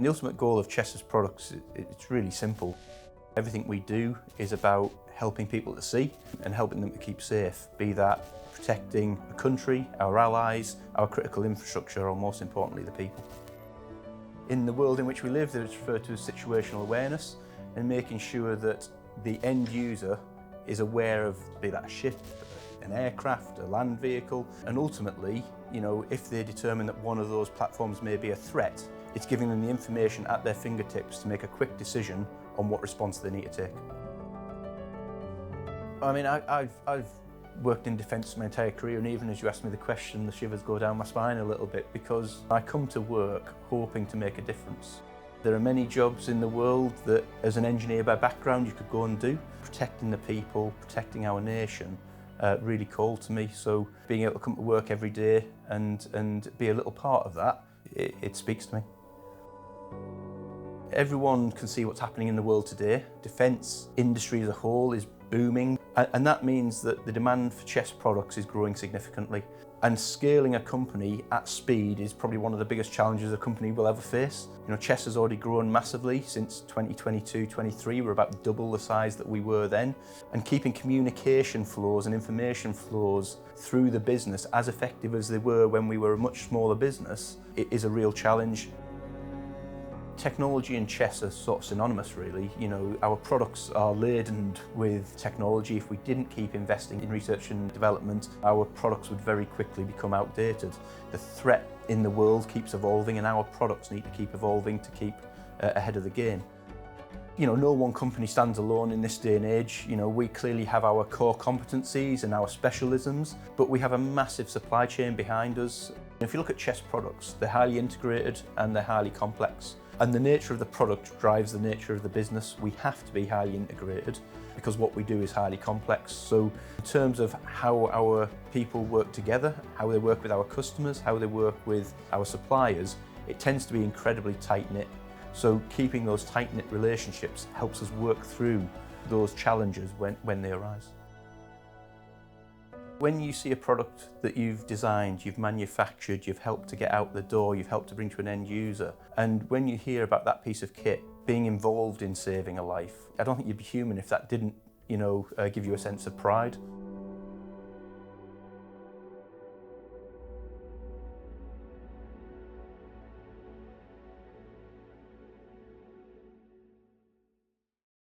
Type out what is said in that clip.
The ultimate goal of Chess's products, it's really simple. Everything we do is about helping people to see and helping them to keep safe, be that protecting the country, our allies, our critical infrastructure, or most importantly, the people. In the world in which we live, it's referred to as situational awareness, and making sure that the end user is aware of, be that a ship, an aircraft, a land vehicle, and ultimately, if they determine that one of those platforms may be a threat, it's giving them the information at their fingertips to make a quick decision on what response they need to take. I mean, I've worked in defence my entire career, and even as you asked me the question, the shivers go down my spine a little bit, because I come to work hoping to make a difference. There are many jobs in the world that, as an engineer by background, you could go and do. Protecting the people, protecting our nation, really called to me. So being able to come to work every day and be a little part of that, it speaks to me. Everyone can see what's happening in the world today. Defence industry as a whole is booming, and that means that the demand for Chess products is growing significantly. And scaling a company at speed is probably one of the biggest challenges a company will ever face. Chess has already grown massively since 2022-23. We're about double the size that we were then. And keeping communication flows and information flows through the business as effective as they were when we were a much smaller business, it is a real challenge. Technology and chess are sort of synonymous, really. Our products are laden with technology. If we didn't keep investing in research and development, our products would very quickly become outdated. The threat in the world keeps evolving, and our products need to keep evolving to keep ahead of the game. No one company stands alone in this day and age. We clearly have our core competencies and our specialisms, but we have a massive supply chain behind us. If you look at Chess products, they're highly integrated and they're highly complex. And the nature of the product drives the nature of the business. We have to be highly integrated because what we do is highly complex. So in terms of how our people work together, how they work with our customers, how they work with our suppliers, it tends to be incredibly tight-knit. So keeping those tight-knit relationships helps us work through those challenges when they arise. When you see a product that you've designed, you've manufactured, you've helped to get out the door, you've helped to bring to an end user, and when you hear about that piece of kit being involved in saving a life, I don't think you'd be human if that didn't, give you a sense of pride.